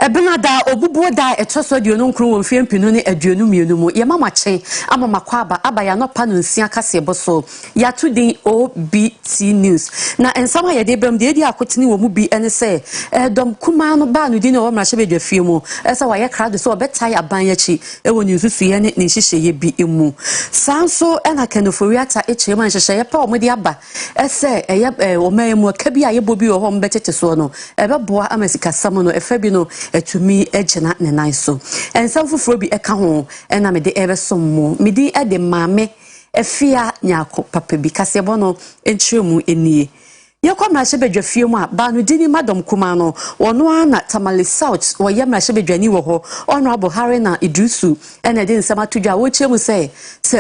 Ebenada obubu da etoso de no nkru wo mfie mpinu ne aduonu mienu mu ye mama chen ama makwaba abaya no pa no nsia kase boso ya today OBT news na ensama ye de bem de akotini wo mu bi ene se dom kuma no ba no di ne wo mra hye bedwafie mu esa wa ye krado so obeta ya ban yachi ewo ni nsusu ye ne nhihye ye bi emu sanso ena kanoforiata echirema nhihye ye pa o de aba ese eye o mayemu ka bi aye bobi wo ho mbetete so no ebeboa amasika samo no efa bi no etumi ejena ne nan so ensam fufuro bi eka ho ena me de ebesom mu me di ede maame efia nyako papa bi kasebo no enchiremu enie Yako mrashe bedwafie mu a ba no dini madam kuma no wono ana Tamale South wo ye mrashe bedwani wo ho honorable Harry na Idrusu ena de nsema tudwa wo chemu se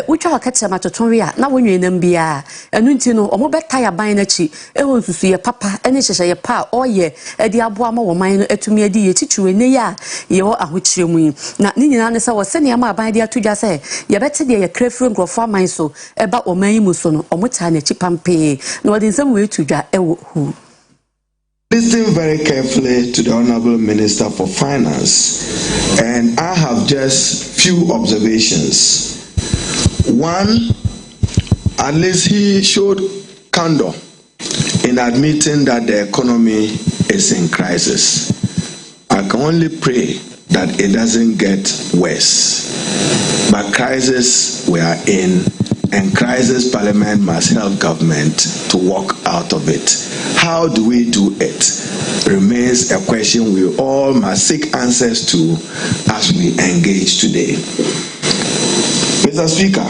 utwa wakati matotonwe a na wonwe nam bia enu nti no omo beta ya ban na chi ewo nsusu ye papa ene hyehye ye pa oye edi aboa ma wo man no etumi edi ye titwe ne ya ye wo ahokyeremu na ni nyina ne se wo se ne ma ban de atudwa se ye bete de ye krefuru nkrofo aman so eba oman yi mu so no omo ta na chi pampe na wodi nsem we tudwa Listen very carefully to the Honorable Minister for Finance, and I have just few observations. One, at least he showed candor in admitting that the economy is in crisis. I can only pray that it doesn't get worse. But crisis we are in, and crisis Parliament must help government to walk out of it. How do we do it? Remains a question we all must seek answers to as we engage today. Mr. Speaker,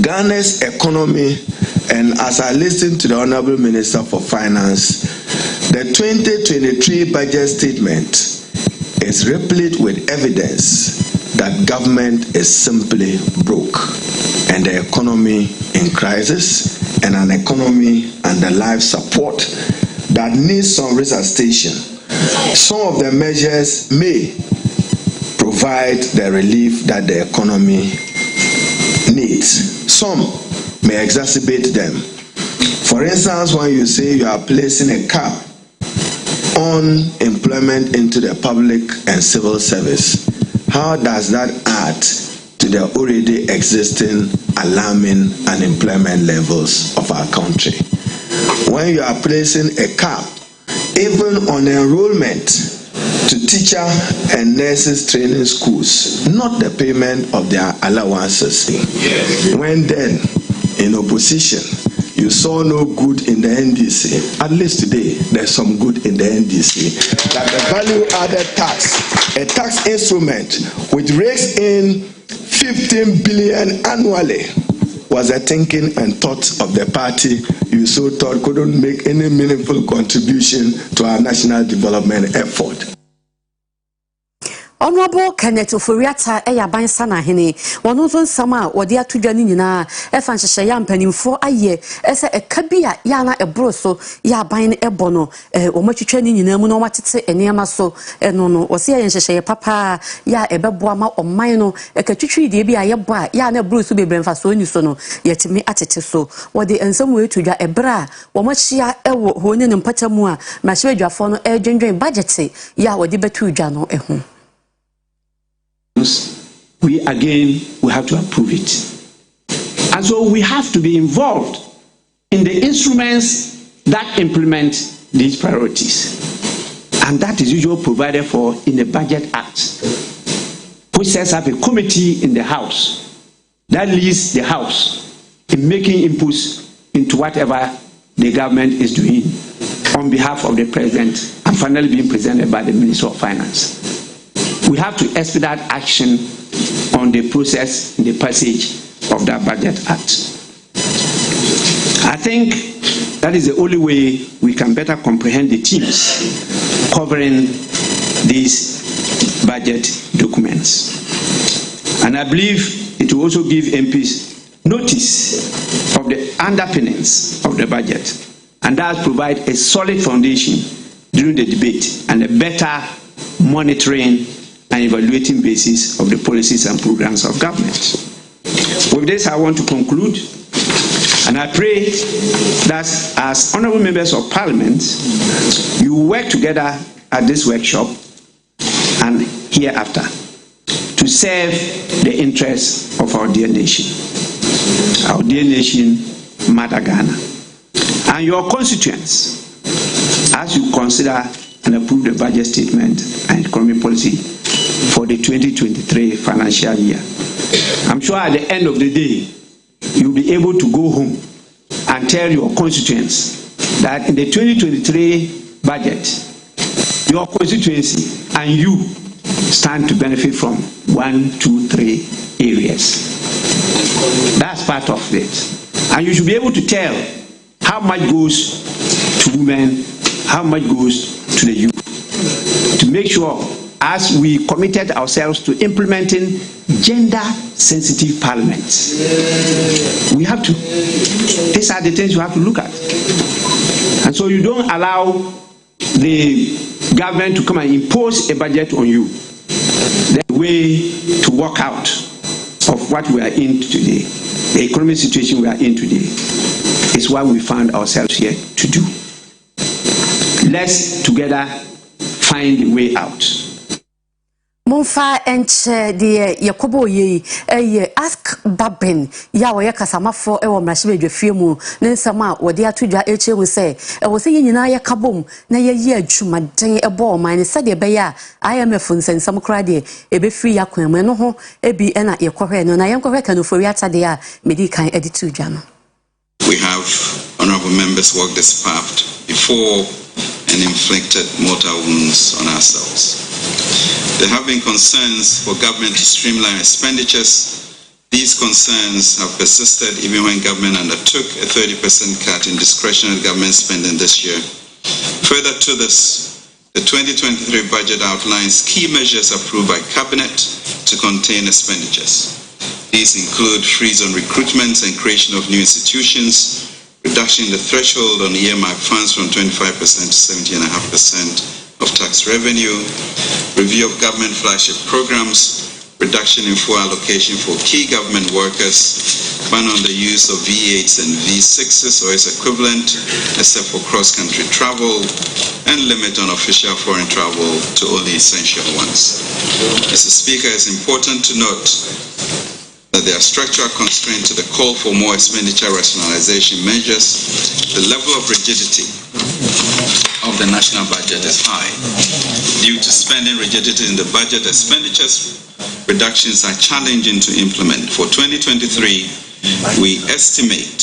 Ghana's economy, and as I listen to the Honorable Minister for Finance, the 2023 budget statement is replete with evidence that government is simply broke and the economy in crisis, and an economy under life support that needs some resuscitation. Some of the measures may provide the relief that the economy needs. Some may exacerbate them. For instance, when you say you are placing a cap on employment into the public and civil service, how does that add to the already existing alarming unemployment levels of our country? When you are placing a cap even on enrollment to teacher and nurses training schools, not the payment of their allowances, when then in opposition you saw no good in the NDC, at least today there's some good in the NDC, that the value added tax, a tax instrument which rakes in 15 billion annually, was the thinking and thoughts of the party you so thought couldn't make any meaningful contribution to our national development effort. Honorable Kenneth Oforiata eyaban sana hene wono so nsama wode atudwa ni nyina efa nhyehyɛ ya mpanimfo aye ese ekabia ya na ebro so ya ban ne ebo no omatwitwa ni nyina mu no watete enema so eno no wose ya nhyehyɛ papa ya ebeboa ma oman no ekatwitwi de bia ye bo a ya na ebro so bebremfa so ni so no yetimi atete so wode ensam we tudwa ebra wo machia ewo hone ne mpatamu a mahye adwafo no edwendwen budget ya wode betudwa no eho. We have to approve it. And so we have to be involved in the instruments that implement these priorities. And that is usually provided for in the Budget Act, which sets up a committee in the House that leads the House in making inputs into whatever the government is doing on behalf of the President and finally being presented by the Minister of Finance. We have to expedite action on the process in the passage of that Budget Act. I think that is the only way we can better comprehend the themes covering these budget documents. And I believe it will also give MPs notice of the underpinnings of the budget, and that provide a solid foundation during the debate and a better monitoring and evaluating basis of the policies and programs of government. With this, I want to conclude, and I pray that as honorable members of Parliament, you work together at this workshop and hereafter to serve the interests of our dear nation, Mother Ghana, and your constituents as you consider and approve the budget statement and economic policy for the 2023 financial year. I'm sure at the end of the day, you'll be able to go home and tell your constituents that in the 2023 budget, your constituency and you stand to benefit from 1, 2, 3 areas. That's part of it. And you should be able to tell how much goes to women, how much goes to the youth, to make sure as we committed ourselves to implementing gender-sensitive parliaments. We have to, these are the things you have to look at. And so you don't allow the government to come and impose a budget on you. The way to walk out of what we are in today, the economic situation we are in today, is what we found ourselves here to do. Let's together find a way out. Monfa enche de Yakobo ye ask Babin ya wo yakasamafo e wo mrahye bedwafie mu ne nsama wo de atodwa eche mu se e wo se nyina yakabom na ye adwumaden e bo man se de be ya IMF nsensam kra de e be free yakwan no ho e bi e na yekohwe no na yenkohwe kanofo wi atade a medi kan edi tudwa no. We have honorable members worked this path before and inflicted mortal wounds on ourselves. There have been concerns for government to streamline expenditures. These concerns have persisted even when government undertook a 30% cut in discretionary government spending this year. Further to this, the 2023 budget outlines key measures approved by Cabinet to contain expenditures. These include freeze on recruitment and creation of new institutions, reduction in the threshold on earmark funds from 25% to 70.5% of tax revenue, review of government flagship programs, reduction in full allocation for key government workers, ban on the use of V8s and V6s or its equivalent, except for cross-country travel, and limit on official foreign travel to only essential ones. Mr. Speaker, it's important to note that there are structural constraints to the call for more expenditure rationalization measures. The level of rigidity of the national budget is high. Due to spending rigidity in the budget, expenditures reductions are challenging to implement. For 2023, we estimate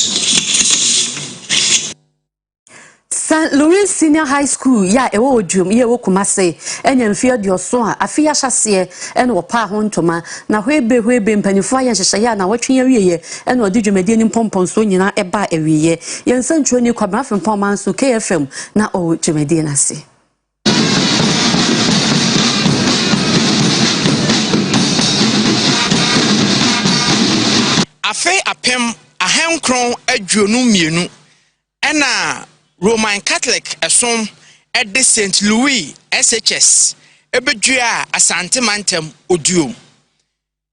St. Louis Senior High School ya ewo odwum ye wo Kumase enya mfie dioso a afia hyase ene wo pa ho ntoma na hwebe mpanifo aye hyehye ya na wotwe ya wieye ene odi dwumade ni pompon so nyina eba ewieye yensa ntwo ni kwabra fempon man so KFM na o dwumade na se afe apem ahenkron adwonu mienu ena Roman Catholic esom at the St. Louis SHS ebedua asante mantem oduom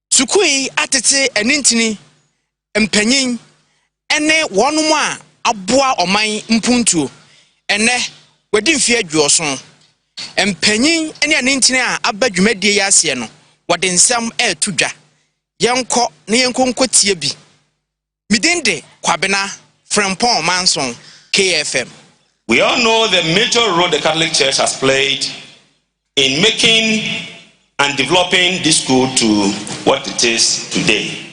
sukui atete enintini empanyin ene wonum a aboa oman mpuntuo ene wadi mfie adwoso empanyin ene enintini a abadwumadie yase no wade nsam etudwa yenko ne yenkonkotie bi midende kwabena frempon manson KFM. We all know the major role the Catholic Church has played in making and developing this school to what it is today.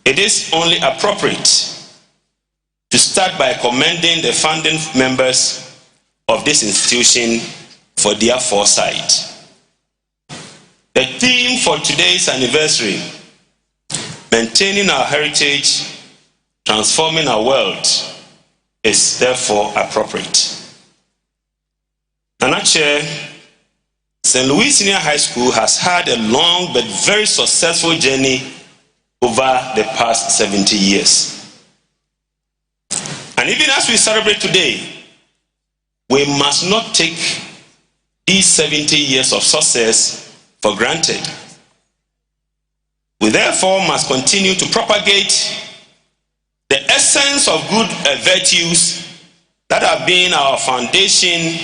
It is only appropriate to start by commending the founding members of this institution for their foresight. The theme for today's anniversary, maintaining our heritage, transforming our world, is therefore appropriate. Chair, St. Louis Senior High School has had a long but very successful journey over the past 70 years. And even as we celebrate today, we must not take these 70 years of success for granted. We therefore must continue to propagate the essence of good virtues that have been our foundation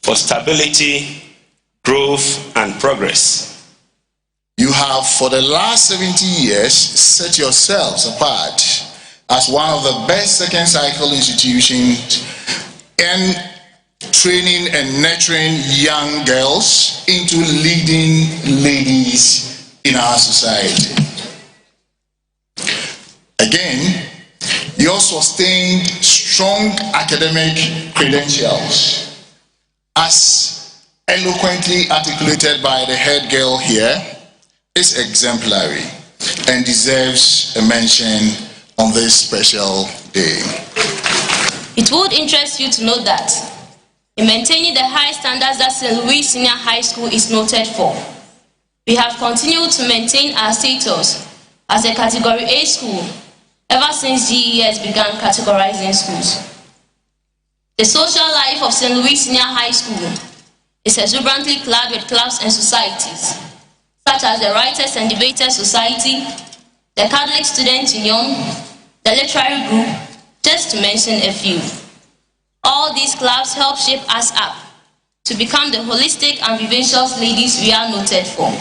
for stability growth, and progress. You have, for the last 70 years, set yourselves apart as one of the best second cycle institutions in training and nurturing young girls into leading ladies in our society. Again, you also sustained strong academic credentials, as eloquently articulated by the head girl here, is exemplary and deserves a mention on this special day. It would interest you to know that in maintaining the high standards that St. Louis Senior High School is noted for, we have continued to maintain our status as a Category A school ever since GES began categorizing schools. The social life of St. Louis Senior High School is exuberantly clad with clubs and societies, such as the Writers and Debaters Society, the Catholic Student Union, the Literary Group, just to mention a few. All these clubs help shape us up to become the holistic and vivacious ladies we are noted for.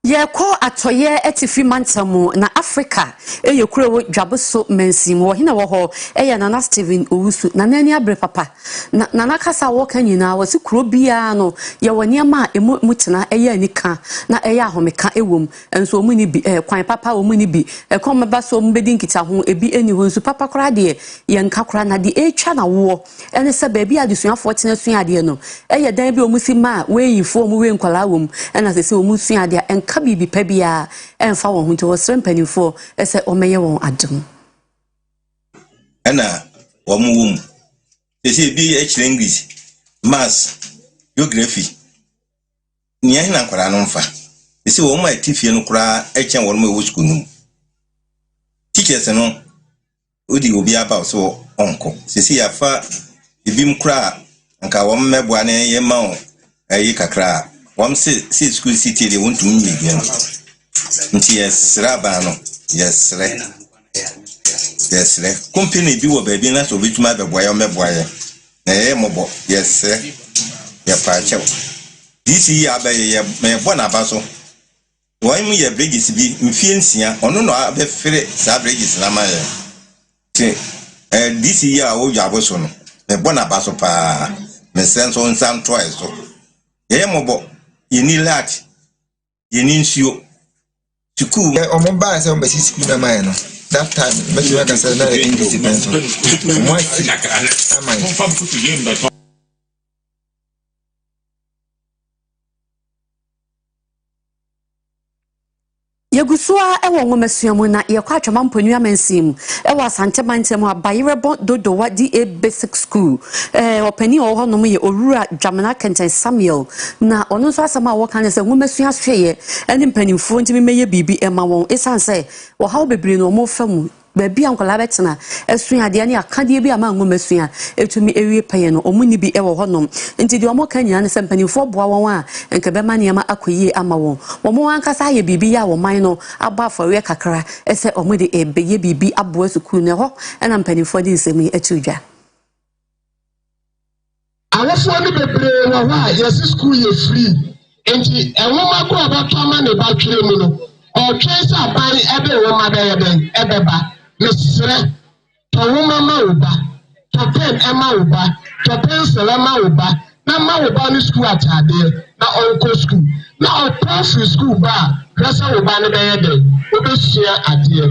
Yeko atoye etifi mantamu na Africa eyekure wo dwaboso mansim wo hina wo ho Nana Steven Owusu na nani abre papa na nakasa wo kan nyina wo se kuro bia no ye woni ma emutena anika na ahomeka ewom enso omu ni bi kwan papa omu ni bi komba so mbedi nkita ho ebi eni ho nso papa kora de ye nka kora na de etwa na wo ene se ba bia de suafo tena suade no dan bi omu si ma we yifo omu we nkwala wom ena se omu suade enka bibi pebia emfa won hunto wo srempanifo ese omeye won adum ana wom ese bi echire English maths geography ni ahina kwara no mfa ese wo ma atifie no kura echen wo mo school no teachers no odi obi aba so onko sisi yafa ibim kura nka wo mmeboa ne ye ma o ayi kakra wam se school city de won to nyi bien nti yes raba no yes company bi wo ba bi na so bituma be boya meboa ye mobo yes ya pa chew this year abaye me bo na ba so wọ́n mu ye bridges bi mfie nsia ono no abe fere sa bridges na ma ye this year wo jabo so no me bo na ba so pa me sense on sam twice so ye mobo yeni lat yeni nsuo tuku omo ba se on be school na ma no that time but you can say na English depends on mo Yegusua ewo ngomasuamu na yekwa atwama mponu amansim ewo asante mantemu Oyerepa dodowa DA basic school opani oho no ye Owura Dwamena Kenten Samuel na ono so asama wo kan se ngomasua hweye ene mpanimfo ntimi meye bibi ema won esanse wo hawo bebre no mo famu baby ankola betena esuade ne akade bi ama ngomasua etumi ewie paye no omuni bi ewo honom nti de omo kan nyina ne sempanifo boa won a enke be ma ne ma akoyie ama won wo ankasa ye bibi ya wo man no aba afawe kakra ese omo de ebeye bibi abo asukuu ne ho ena mpanifo de nsemi etudwa awofo ne bebre wo ha yes school ye free nti enwoma ko abatama ne batwere mu no o twese aban ebe wo ma be ebeba mesre to woma ma oba to pen ema oba to pencil ema oba na ma oba ni school atade na onko school na o private school ba rasa oba ne be obesua ade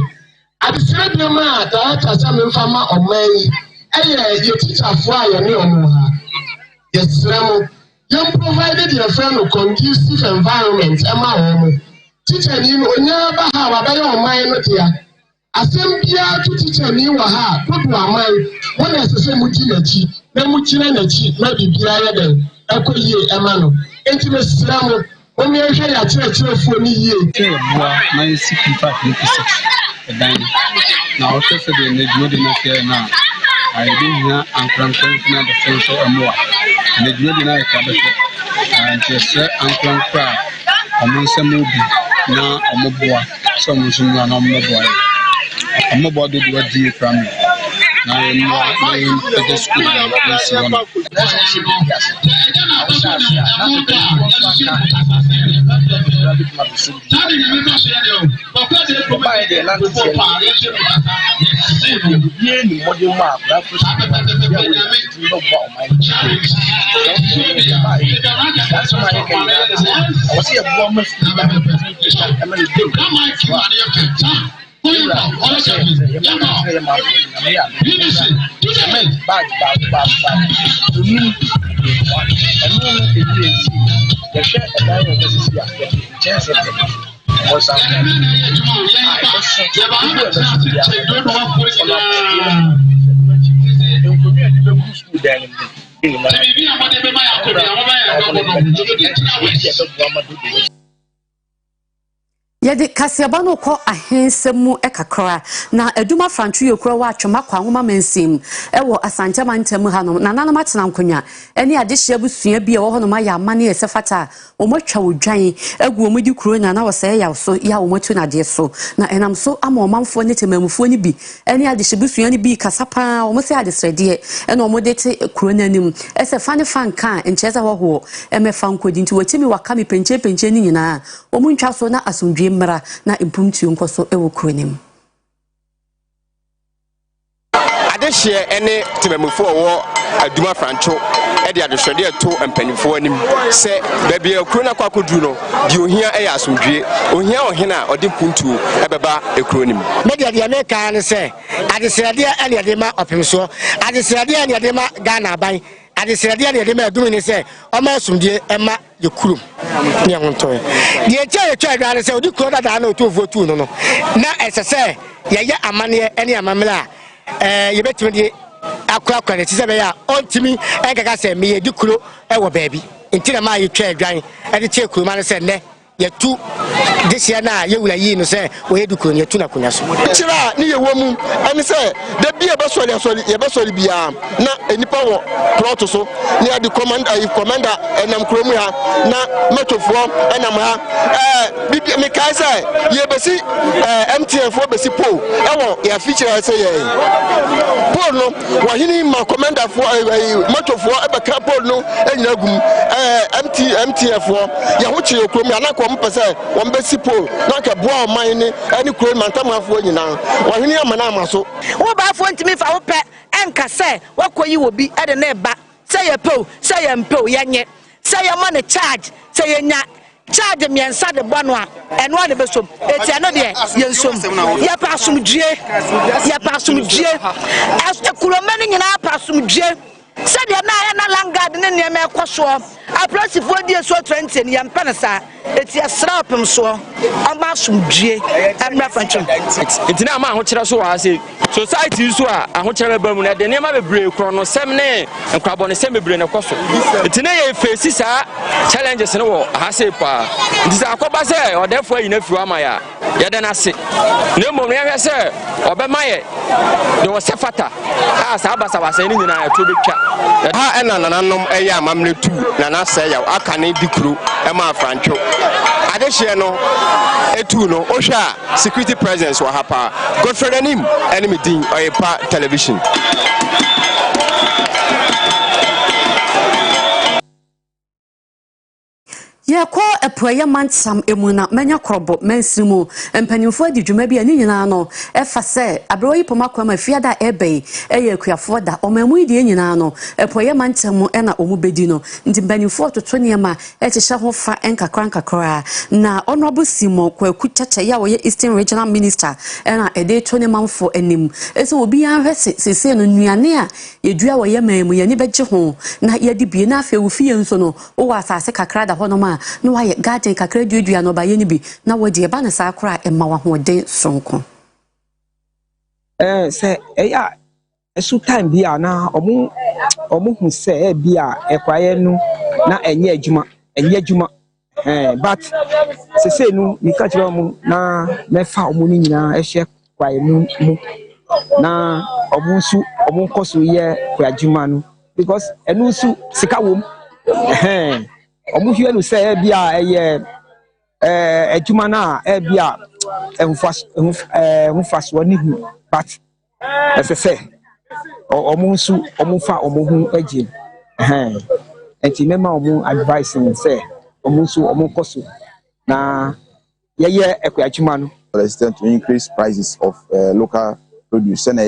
adisire de ma da ta sa me mfama oman eye ye teacher fo aye ne omo ha yes ramo you provided your friend a conducive environment ema omo teacher ni onya ba ha wa ba ye oman no dia asembia to teacher ni wa ha podo aman won esese muti nachi na muchire nachi na bibia ye den ekoyie ema no enti mesira mo o mi ehwe ya chire fu ni yie bua na isi kifa 26 edan na o se de ne dwode na se na ai bi nya ankrankan na de sense amoa ne dwode na ka be se se ankranka omo nsemu bi na omoboa so mo sunwa na omoboa omoboa do do di from Yede kasiaba no kɔ ahensemu ekakra na aduma frantwe yekura wa atwema kwa nwoma mansim ewo asantema ntemu hanom na nanam atena nkonya ene adehye abusua bi ewo honom aya amane esefata omotwa wodwan egu omudi kuro na wose ya so ya omotu na de so na enam so ama omamfo ne temamfo ni bi ene adehye busua ni bi kasapa omose adesrede ene omodete kuro na nim esefa ne fanka encheza ho emefa nkodi nti wotimi wakami penche ni nyina omuntwa so na asundwe mra na impumtu nkoso ewo kronim adehye ene temamfo wo aduma francho e de adehwede eto empanifo anim se baabi ekro na kwakodu no di ohia e asundwe ohia ohina ode puntu ebeba ekronim media de America ne se adesrade ene de ma opemso adesrade ene de ma Ghana ban adesrade ene de ma adum ne se o ma asundwe ema yekurum ne honto de eche adwane se odi kro da na otu votu no na esese ye amane ene amamela yebetimi de akwa ne tise be ya ontimi enkaka se me yedi kuro ewo baabi ntina ma yetwa adwan ede che kuro ma ne se ne yetu disia na yewura yi no se wo yedu kuro ne yetu na kunya so tira ni yewomu ene se de bia be sori ye be sori bia na enipa wo plot so ni ade commander enam kuro mu ha na metofo enam ha bibia me kai se ye besi MTN fo besi po ewo ya feature se ye Paul no wahini ma commander fo metofo ebeka Paul no enyina gum MTN fo ya ho chi okrom ya na ko mpese wo mbesi Paul na ka boa man ni ani kuro mantamafo nyina wahini amana amaso wo ba fo ntimi fa wo pe enka se wakoyi obi ede na eba se ye po se ye mpo yenye se ye money charge se ye nya charge miensa de bono a eno ade besom eti ano de yensom ya pasumdue ekuromani nyina pasumdue said na langard ne ne me kwaso aprosifo die so 20 ne yampane sa eti asra opem so ama sumdue amra fanchum enti na ma ho kire so wa se society so a ho kire ba mu na de ne ma bebre kro no sem ne nkrabo ne sem bebre ne kwaso enti ne ye face sa challenges ne wo ha se pa enti sa akoba se odefo ayi na fiwa ama ya ye de na se ne mo ne ye se obema ye de wo se fata ha sa abasa wasa ni nyina ya to betwa ha ena nananom eya amamle tu na na se ya aka ne dikuru e ma francho adehye no etu no ohwa security presence wa hapa Godfrey anim enemy din Oyerepa television ye ko epoye mansam emuna menya krobo mensimu empanimfo adi dwuma bia ni nyina no efa se abroyi poma kwama fiada ebe eye kuafo da omamu ide nyina no epoye mansam ena omubedi no ndi mpanimfo toto niema ehihye ho fa enkakra na honorable Simo kwaku chacha ya wo ye Eastern Regional Minister ena ede to ne manfo anim ese obi anhwese sese no nuane a yedua wo ye mamu ye ni beje ho na yedi bie na afi ofie nso no wo asase kakra da hono ma no waye garden kakra duadua no ba ye ni bi na wodi e ba na sa akra e ma wa hoden sonko se ya esu time bia na omu hu se bia ekwaye nu na enye adwuma but se nu mi ka kire omu na mefa omu ni nyina ehye kwaye nu mu na omu nkoso ye kwa adwuma nu because enu su sika wom omu hwe nu se bia eye adwuma na bia emfaso ni hu but ese se omo nso omo fa omo hu agye enti mema omo advice ni say omo nso omo koso na yeye ekwachuma no president to increase prices of local produce and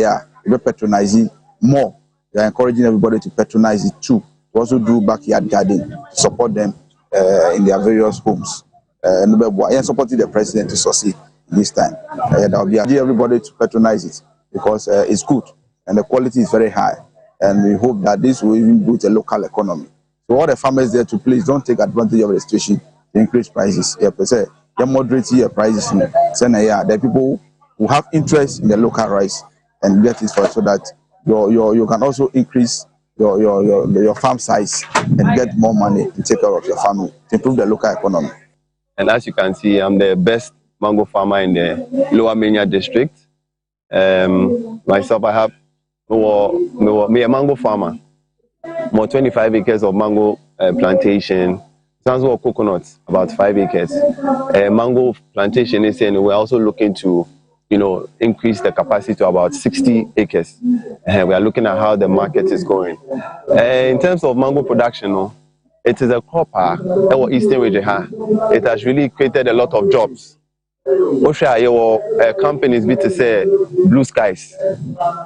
we patronizing more. They are encouraging everybody to patronize it too, to also do backyard garden to support them in their various homes. And supporting the president to succeed this time. I'll be urging everybody to patronize it because it's good and the quality is very high. And we hope that this will even boost the local economy. So all the farmers there to please don't take advantage of the situation to increase prices. You moderate your prices. The people who have interest in the local rice and get it for so that you can also increase your farm size and get more money to take care of your family to improve the local economy. And as you can see, I'm the best mango farmer in the Lower Mania district. Myself, I have me a mango farmer. More 25 acres of mango plantation. Sounds like coconuts, about 5 acres. Mango plantation is saying we're also looking to, increase the capacity to about 60 acres. We are looking at how the market is going. In terms of mango production, it is a crop in Eastern region. It has really created a lot of jobs. Your companies be to say Blue Skies,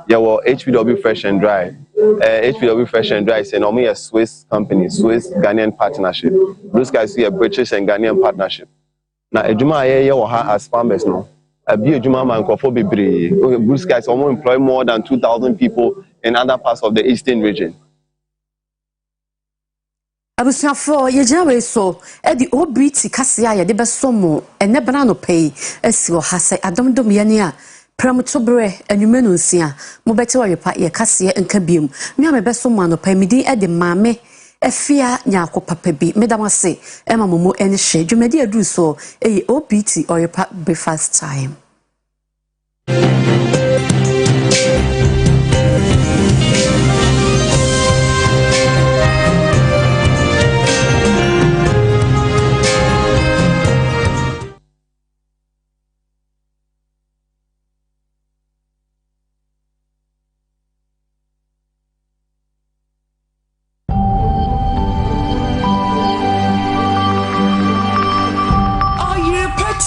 your HPW Fresh and Dry. HPW Fresh and Dry is normally a Swiss company, Swiss Ghanaian partnership. Blue Skies is a British and Ghanaian partnership. Now, Ejuma as farmers no. Ejuma man Blue Skies almost employ more than 2,000 people in other parts of the Eastern region. Abusuafo yegyina we so di obiti kase ya de besomo ene bana no pay asi o ha se adomdom ye ne a pramuto bre anwumenu nsia mo beti Oyerepa ye kase enka biem me am besomo no pay midi de maame efia nyako papa bi medamase ema momo ene hye dwumadi adu so obiti Oyerepa breakfast time.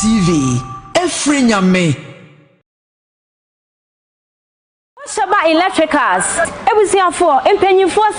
TV, every nyame. Shaba Electricals, every year for empenning for